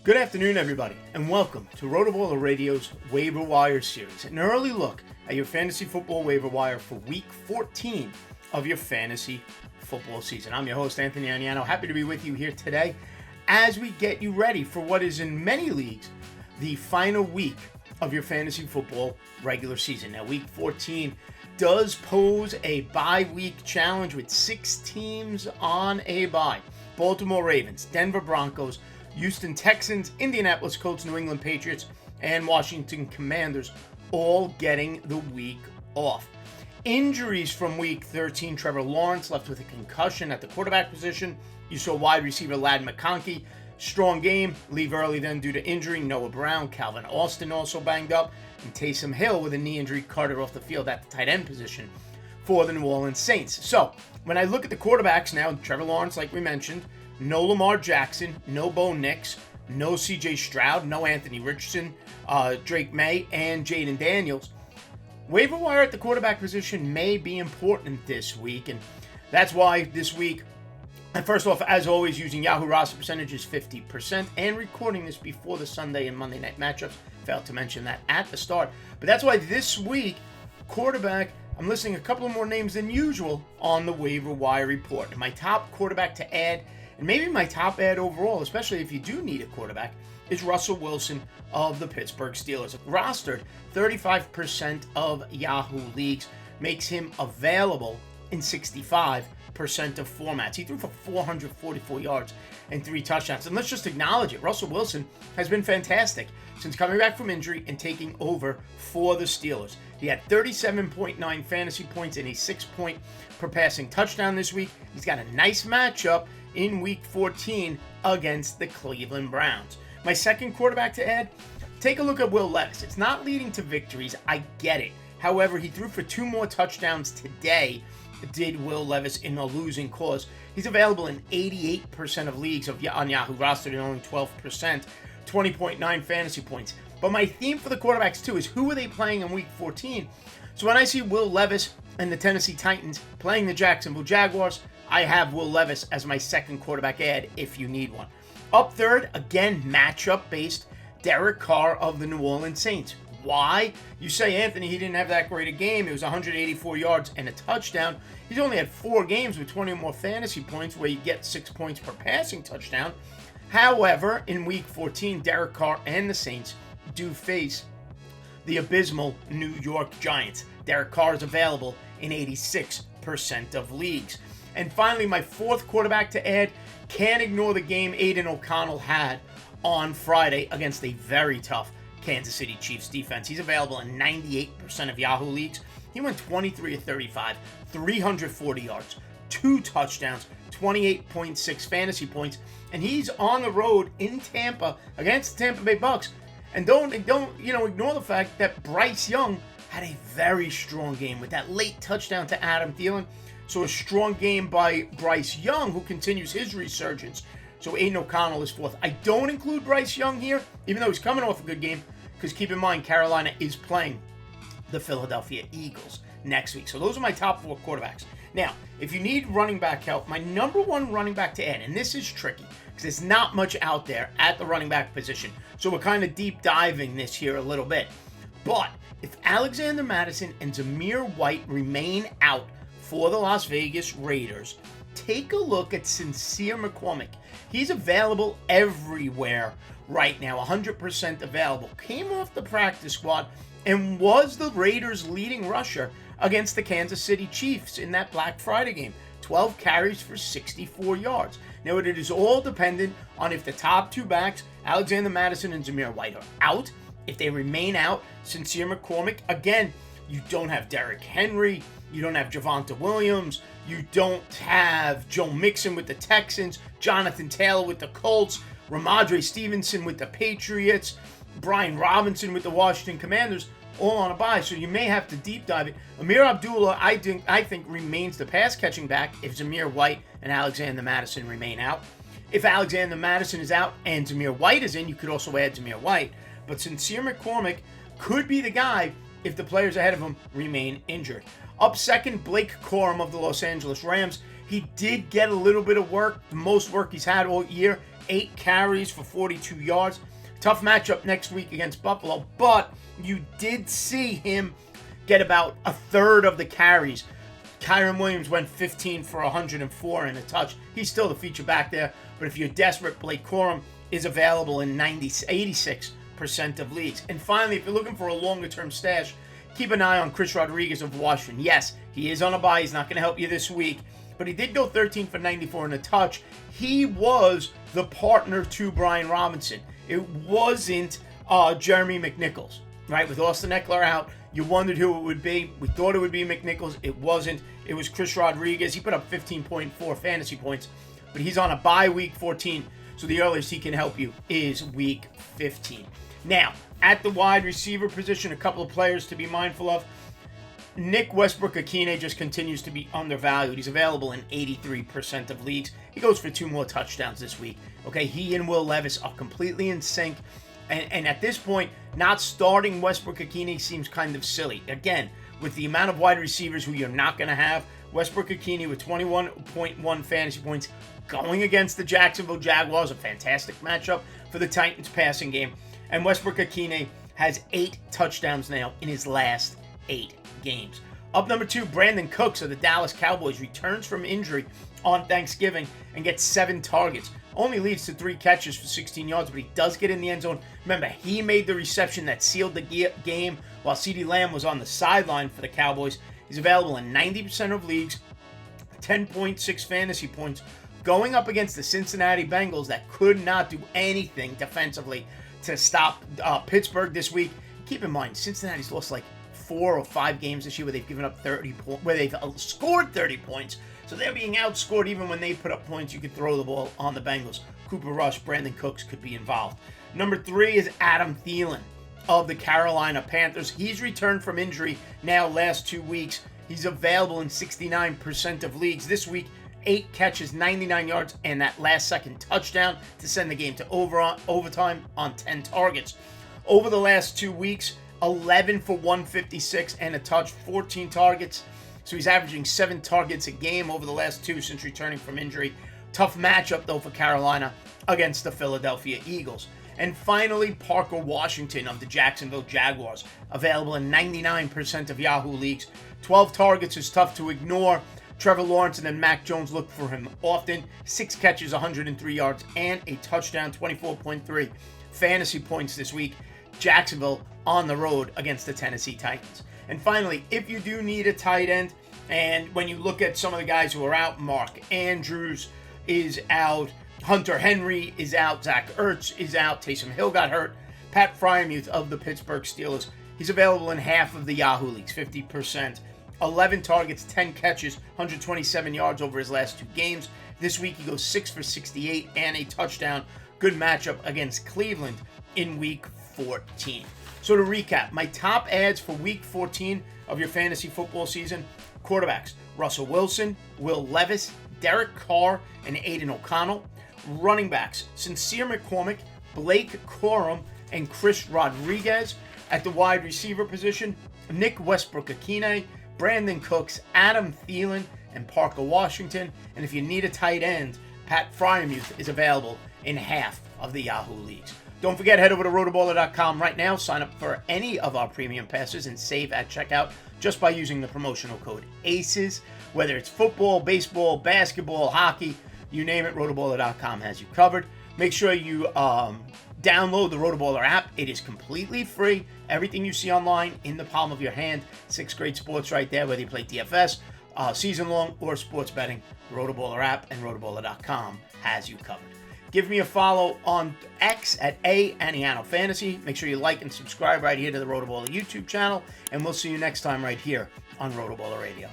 Good afternoon, everybody, and welcome to RotoBaller Radio's Waiver Wire series, an early look at your fantasy football waiver wire for Week 14 of your fantasy football season. I'm your host, Anthony Aniano. Happy to be with you here today as we get you ready for what is, in many leagues, the final week of your fantasy football regular season. Now, Week 14 does pose a bye-week challenge with 6 teams on a bye. Baltimore Ravens, Denver Broncos, Houston Texans, Indianapolis Colts, New England Patriots, and Washington Commanders all getting the week off. Injuries from Week 13, Trevor Lawrence left with a concussion at the quarterback position. You saw wide receiver Ladd McConkey, strong game, leave early then due to injury. Noah Brown, Calvin Austin also banged up, and Taysom Hill with a knee injury carted off the field at the tight end position for the New Orleans Saints. So when I look at the quarterbacks now, Trevor Lawrence, like we mentioned, no Lamar Jackson, no Bo Nix, no C.J. Stroud, no Anthony Richardson, Drake May, and Jaden Daniels. Waiver wire at the quarterback position may be important this week, and that's why this week, and first off, as always, using Yahoo roster percentage is 50%, and recording this before the Sunday and Monday night matchups. Failed to mention that at the start. But that's why this week, quarterback, I'm listing a couple of more names than usual on the waiver wire report. And my top quarterback to add, and maybe my top ad overall, especially if you do need a quarterback, is Russell Wilson of the Pittsburgh Steelers. Rostered 35% of Yahoo leagues, makes him available in 65% of formats. He threw for 444 yards and 3 touchdowns. And let's just acknowledge it. Russell Wilson has been fantastic since coming back from injury and taking over for the Steelers. He had 37.9 fantasy points and a 6-point per passing touchdown this week. He's got a nice matchup in Week 14 against the Cleveland Browns. My second quarterback to add, take a look at Will Levis. It's not leading to victories, I get it. However, he threw for 2 more touchdowns today, did Will Levis, in a losing cause. He's available in 88% of leagues on Yahoo rostered and only 12%, 20.9 fantasy points. But my theme for the quarterbacks too is who are they playing in Week 14? So when I see Will Levis and the Tennessee Titans playing the Jacksonville Jaguars, I have Will Levis as my second quarterback ad if you need one. Up third, again, matchup-based, Derek Carr of the New Orleans Saints. Why? You say, Anthony, he didn't have that great a game. It was 184 yards and a touchdown. He's only had 4 games with 20 or more fantasy points where you get 6 points per passing touchdown. However, in Week 14, Derek Carr and the Saints do face the abysmal New York Giants. Derek Carr is available in 86% of leagues. And finally, my fourth quarterback to add, can't ignore the game Aiden O'Connell had on Friday against a very tough Kansas City Chiefs defense. He's available in 98% of Yahoo leagues. He went 23 of 35, 340 yards, 2 touchdowns, 28.6 fantasy points, and he's on the road in Tampa against the Tampa Bay Bucks. And don't ignore the fact that Bryce Young had a very strong game with that late touchdown to Adam Thielen. So a strong game by Bryce Young, who continues his resurgence. So Aiden O'Connell is fourth. I don't include Bryce Young here, even though he's coming off a good game, because keep in mind, Carolina is playing the Philadelphia Eagles next week. So those are my top 4 quarterbacks. Now, if you need running back help, my number 1 running back to add, and this is tricky, because there's not much out there at the running back position. So we're kind of deep diving this here a little bit. But if Alexander Mattison and Zamir White remain out for the Las Vegas Raiders, take a look at Sincere McCormick. He's available everywhere right now, 100% available. Came off the practice squad and was the Raiders' leading rusher against the Kansas City Chiefs in that Black Friday game. 12 carries for 64 yards. Now, it is all dependent on if the top 2 backs, Alexander Mattison and Zamir White, are out. If they remain out, Sincere McCormick, again, you don't have Derrick Henry, you don't have Javonte Williams, you don't have Joe Mixon with the Texans, Jonathan Taylor with the Colts, Ramondre Stevenson with the Patriots, Brian Robinson with the Washington Commanders, all on a bye. So you may have to deep dive it. Amir Abdullah, I think remains the pass-catching back if Zamir White and Alexander Mattison remain out. If Alexander Mattison is out and Zamir White is in, you could also add Zamir White. But Sincere McCormick could be the guy if the players ahead of him remain injured. Up second, Blake Corum of the Los Angeles Rams. He did get a little bit of work, the most work he's had all year. 8 carries for 42 yards. Tough matchup next week against Buffalo, but you did see him get about a third of the carries. Kyron Williams went 15 for 104 and a touch. He's still the feature back there, but if you're desperate, Blake Corum is available in 86% of leagues. And finally, if you're looking for a longer-term stash, keep an eye on Chris Rodriguez of Washington. Yes, he is on a bye. He's not going to help you this week, but he did go 13 for 94 and a touch. He was the partner to Brian Robinson. It wasn't Jeremy McNichols, right? With Austin Eckler out, you wondered who it would be. We thought it would be McNichols. It wasn't. It was Chris Rodriguez. He put up 15.4 fantasy points, but he's on a bye week 14, so the earliest he can help you is week 15. Now, at the wide receiver position, a couple of players to be mindful of. Nick Westbrook-Akine just continues to be undervalued. He's available in 83% of leagues. He goes for 2 more touchdowns this week. Okay, he and Will Levis are completely in sync. And at this point, not starting Westbrook-Akine seems kind of silly. Again, with the amount of wide receivers who you're not going to have, Westbrook-Akine with 21.1 fantasy points going against the Jacksonville Jaguars, a fantastic matchup for the Titans passing game. And Westbrook-Akine has 8 touchdowns now in his last 8 games. Up number 2, Brandon Cooks of the Dallas Cowboys returns from injury on Thanksgiving and gets 7 targets. Only leads to 3 catches for 16 yards, but he does get in the end zone. Remember, he made the reception that sealed the game while CeeDee Lamb was on the sideline for the Cowboys. He's available in 90% of leagues, 10.6 fantasy points, going up against the Cincinnati Bengals that could not do anything defensively to stop Pittsburgh this week. Keep in mind, Cincinnati's lost like 4 or 5 games this year where they've given up 30 points, where they've scored 30 points. So they're being outscored even when they put up points. You could throw the ball on the Bengals. Cooper Rush, Brandon Cooks could be involved. Number 3 is Adam Thielen of the Carolina Panthers. He's returned from injury now last 2 weeks. He's available in 69% of leagues. This week, 8 catches, 99 yards, and that last-second touchdown to send the game to overtime on 10 targets. Over the last 2 weeks, 11 for 156 and a touch, 14 targets. So he's averaging 7 targets a game over the last 2 since returning from injury. Tough matchup, though, for Carolina against the Philadelphia Eagles. And finally, Parker Washington of the Jacksonville Jaguars, available in 99% of Yahoo leagues. 12 targets is tough to ignore. Trevor Lawrence and then Mac Jones look for him often. 6 catches, 103 yards, and a touchdown, 24.3 fantasy points this week. Jacksonville on the road against the Tennessee Titans. And finally, if you do need a tight end, and when you look at some of the guys who are out, Mark Andrews is out, Hunter Henry is out, Zach Ertz is out, Taysom Hill got hurt, Pat Freiermuth of the Pittsburgh Steelers, he's available in half of the Yahoo leagues, 50%. 11 targets, 10 catches, 127 yards over his last 2 games. This week he goes 6 for 68 and a touchdown. Good matchup against Cleveland in week 14. So to recap, my top ads for week 14 of your fantasy football season: quarterbacks, Russell Wilson, Will Levis, Derek Carr, and Aiden O'Connell. Running backs, Sincere McCormick, Blake Corum, and Chris Rodriguez. At the wide receiver position, Nick Westbrook-Akine, Brandon Cooks, Adam Thielen, and Parker Washington. And if you need a tight end, Pat Freiermuth is available in half of the Yahoo leagues. Don't forget, head over to RotoBaller.com right now. Sign up for any of our premium passes and save at checkout just by using the promotional code ACES. Whether it's football, baseball, basketball, hockey, you name it, RotoBaller.com has you covered. Make sure you download the RotoBaller app. It is completely free. Everything you see online in the palm of your hand. 6 great sports right there, whether you play DFS, season long, or sports betting. The RotoBaller app and RotoBaller.com has you covered. Give me a follow on X at @Aniano Fantasy. Make sure you like and subscribe right here to the RotoBaller YouTube channel, and we'll see you next time right here on RotoBaller Radio.